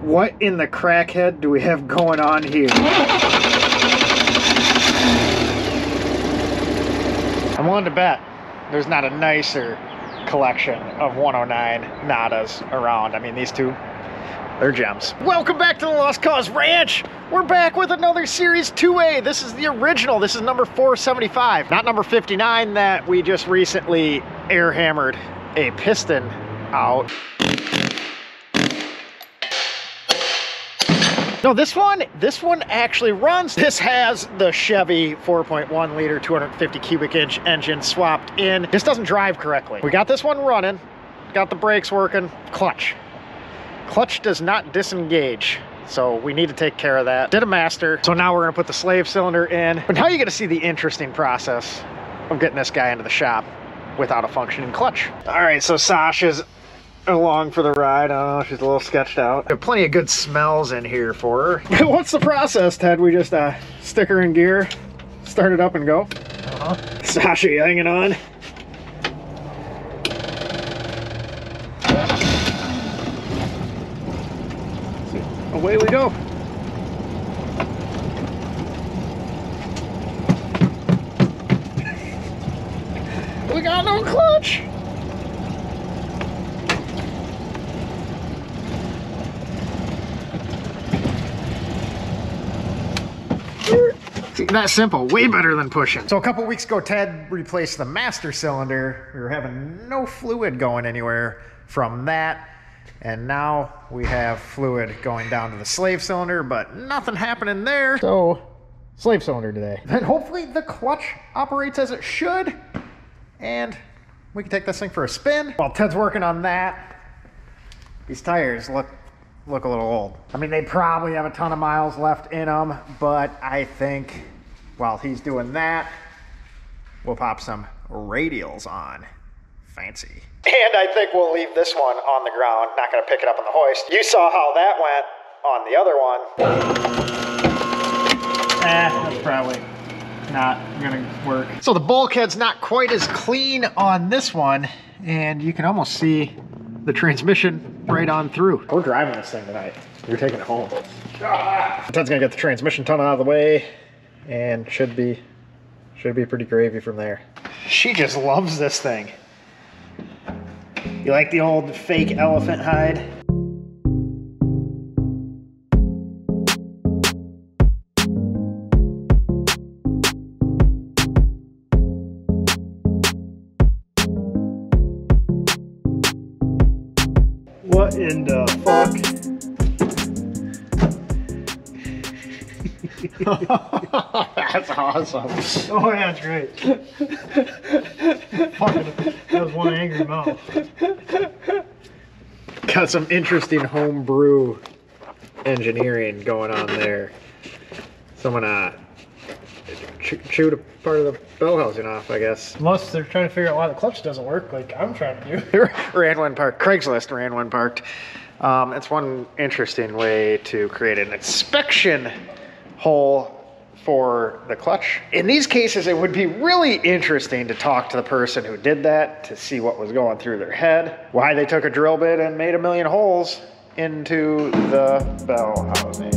What in the crackhead do we have going on here? I'm willing to bet there's not a nicer collection of 109 Nadas around. I mean, these two, they're gems. Welcome back to the Lost Cause Ranch. We're back with another Series 2A. This is the original. This is number 475, not number 59 that we just recently air hammered a piston out. No, this one actually runs. This has the Chevy 4.1 liter, 250 cubic inch engine swapped in. This doesn't drive correctly. We got this one running, got the brakes working, clutch. Clutch does not disengage, so we need to take care of that. Did a master, so now we're gonna put the slave cylinder in. But now you're gonna see the interesting process of getting this guy into the shop without a functioning clutch. All right, so Sasha's along for the ride. I don't know, she's a little sketched out. There are plenty of good smells in here for her. What's the process, Ted? We just stick her in gear, start it up and go? Sasha, you hanging on? Away we go. We got no clutch. That simple, way better than pushing. So a couple weeks ago, Ted replaced the master cylinder. We were having no fluid going anywhere from that. And now we have fluid going down to the slave cylinder, but nothing happening there. So, slave cylinder today. And hopefully the clutch operates as it should. And we can take this thing for a spin. While Ted's working on that, these tires look a little old. I mean, they probably have a ton of miles left in them, but I think while he's doing that, we'll pop some radials on. Fancy. And I think we'll leave this one on the ground, not gonna pick it up on the hoist. You saw how that went on the other one. That's probably not gonna work. So the bulkhead's not quite as clean on this one, and you can almost see the transmission right on through. We're driving this thing tonight. You're taking it home. Ted's gonna get the transmission tunnel out of the way, and should be pretty gravy from there. She just loves this thing. You like the old fake elephant hide? What in the fuck? That's awesome. Oh yeah, that's great. Fucking, that was one angry mouth. Got some interesting homebrew engineering going on there. Someone chewed a part of the bell housing off, I guess. Unless they're trying to figure out why the clutch doesn't work like I'm trying to do. Ran one parked. Craigslist ran one parked. It's one interesting way to create an inspection hole for the clutch. In these cases, it would be really interesting to talk to the person who did that to see what was going through their head, why they took a drill bit and made a million holes into the bell housing.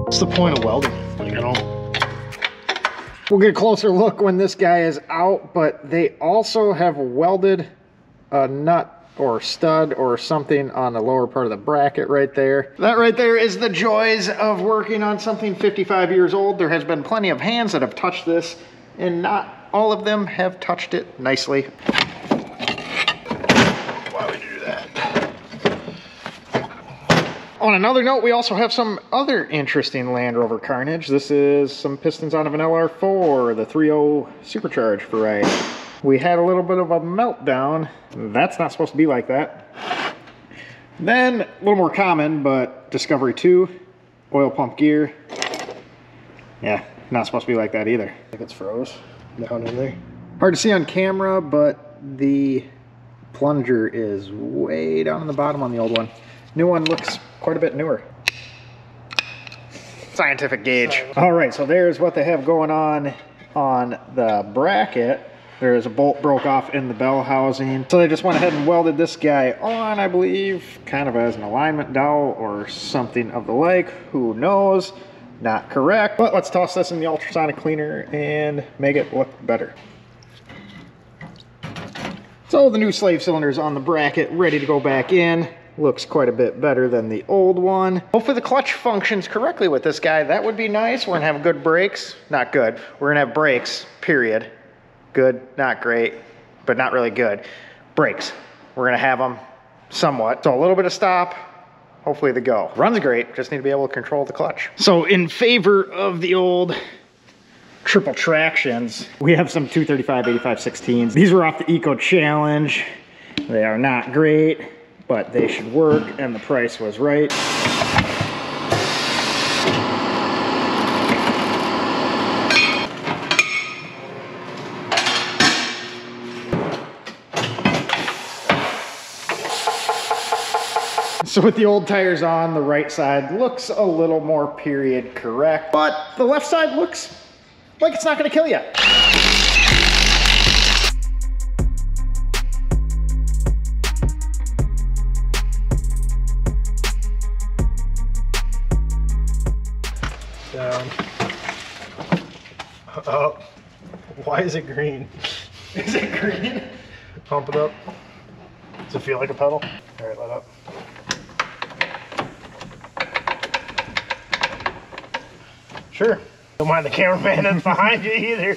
What's the point of welding? You know? We'll get a closer look when this guy is out, but they also have welded a nut or stud or something on the lower part of the bracket right there. That right there is the joys of working on something 55 years old. There has been plenty of hands that have touched this, and not all of them have touched it nicely. Why would you do that? On another note, we also have some other interesting Land Rover carnage. This is some pistons out of an LR4, the 3.0 supercharged variety. We had a little bit of a meltdown. That's not supposed to be like that. Then, a little more common, but Discovery 2, oil pump gear. Yeah, not supposed to be like that either. I think it's froze down in there. Hard to see on camera, but the plunger is way down in the bottom on the old one. New one looks quite a bit newer. scientific gauge. All right, so there's what they have going on the bracket. There's a bolt broke off in the bell housing. So they just went ahead and welded this guy on, I believe, kind of as an alignment dowel or something of the like. Who knows? Not correct. But let's toss this in the ultrasonic cleaner and make it look better. So the new slave cylinder is on the bracket, ready to go back in. Looks quite a bit better than the old one. Hopefully the clutch functions correctly with this guy. That would be nice. We're gonna have good brakes. Not good. We're gonna have brakes, period. Good, not great, but not really good. Brakes, we're gonna have them somewhat. So a little bit of stop, hopefully the go. Runs great, just need to be able to control the clutch. So in favor of the old triple tractions, we have some 235 85/16s. These were off the Eco Challenge. They are not great, but they should work, and the price was right. So with the old tires on, the right side looks a little more period correct, but the left side looks like it's not gonna kill you. Down. Up. Why is it green? Is it green? Pump it up. Does it feel like a pedal? All right, let up. Sure. Don't mind the cameraman that's behind you either.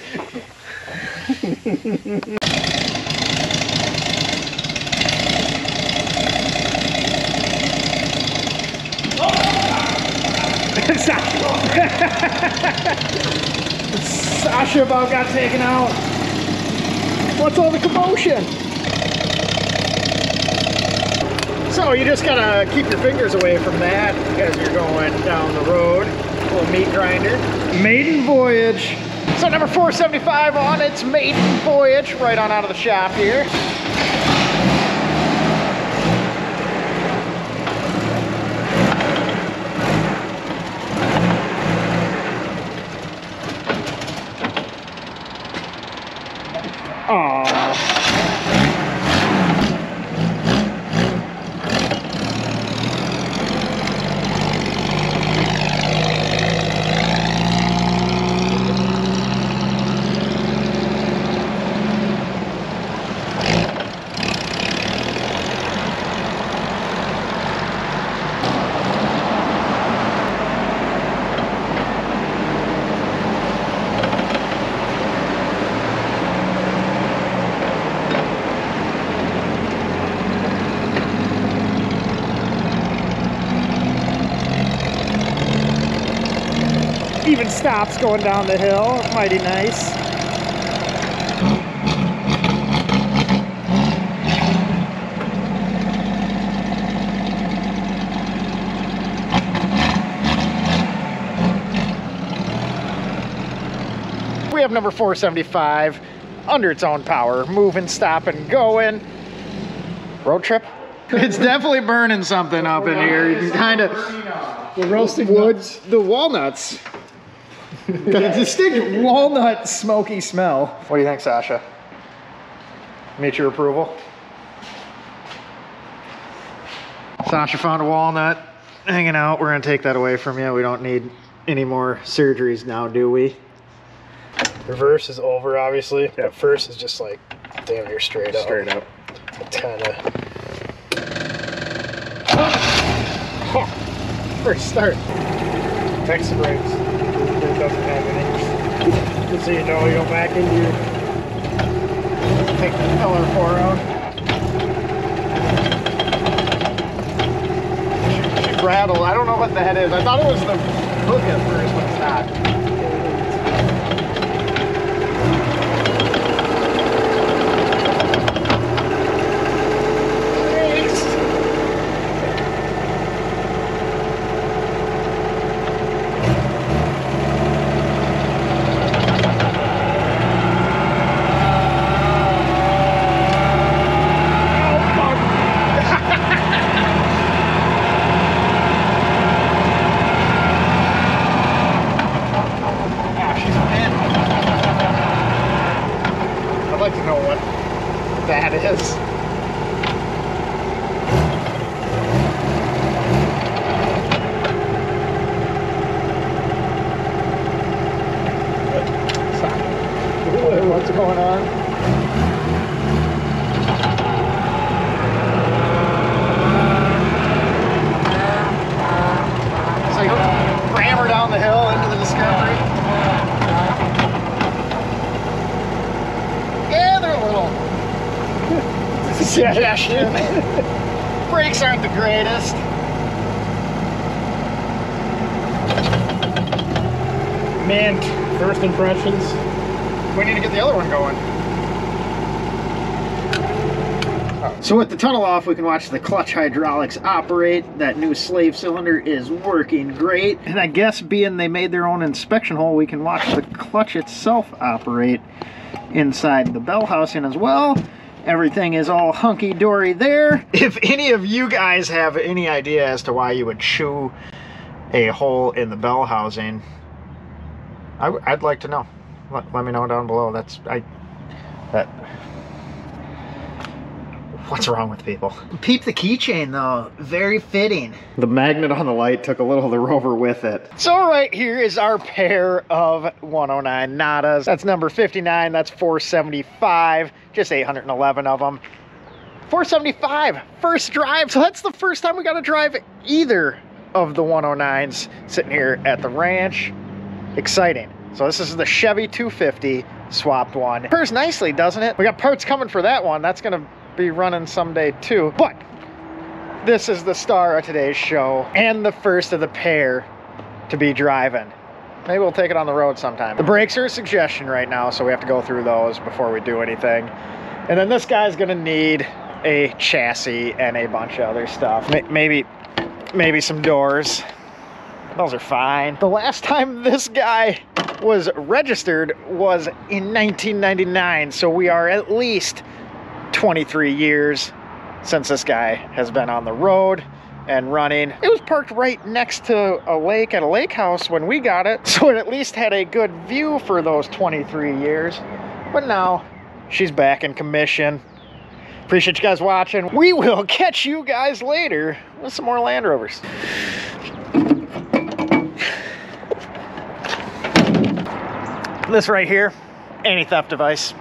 Sasha about got taken out. What's all the commotion? So you just gotta keep your fingers away from that as you're going down the road. A little meat grinder. Maiden voyage. So number 475 on its maiden voyage, right on out of the shop here. Even stops going down the hill, mighty nice. We have number 475 under its own power, moving, stopping, going. Road trip? It's definitely burning something up in here. You can kind of, We're roasting woods, the walnuts. Got a distinct walnut smoky smell. What do you think, Sasha? Meet your approval? Sasha found a walnut hanging out. We're gonna take that away from you. We don't need any more surgeries now, do we? Reverse is over, obviously. Yeah. But first is just like damn near straight up. Straight up. Kinda. First start. Fix the brakes. It doesn't have any. Just so you know, you go back into your. Take the LR4 out. Should rattle. I don't know what that is. I thought it was the hook at first, but it's not. is. What's going on? So you ram her down the hill into the Discovery. Yeah, they're a little suggestion. Brakes aren't the greatest. Man, first impressions. We need to get the other one going. So with the tunnel off, we can watch the clutch hydraulics operate. That new slave cylinder is working great. And I guess being they made their own inspection hole, we can watch the clutch itself operate inside the bell housing as well. Everything is all hunky-dory there. If any of you guys have any idea as to why you would chew a hole in the bell housing, I'd like to know. Let me know down below. What's wrong with people? Peep the keychain though, very fitting. The magnet on the light took a little of the Rover with it. So right here is our pair of 109 Nadas. That's number 59, that's 475, just 811 of them. 475, first drive, so that's the first time we got to drive either of the 109s sitting here at the ranch. Exciting. So this is the Chevy 250 swapped one. Pairs nicely, doesn't it? We got parts coming for that one. That's gonna be running someday too. But this is the star of today's show and the first of the pair to be driving. Maybe we'll take it on the road sometime. The brakes are a suggestion right now, so we have to go through those before we do anything. And then this guy's gonna need a chassis and a bunch of other stuff. Maybe some doors. Those are fine. The last time this guy was registered was in 1999, so we are at least 23 years since this guy has been on the road and running. It was parked right next to a lake at a lake house when we got it, so it at least had a good view for those 23 years. But now she's back in commission. Appreciate you guys watching. We will catch you guys later with some more Land Rovers. This right here, anti-theft device.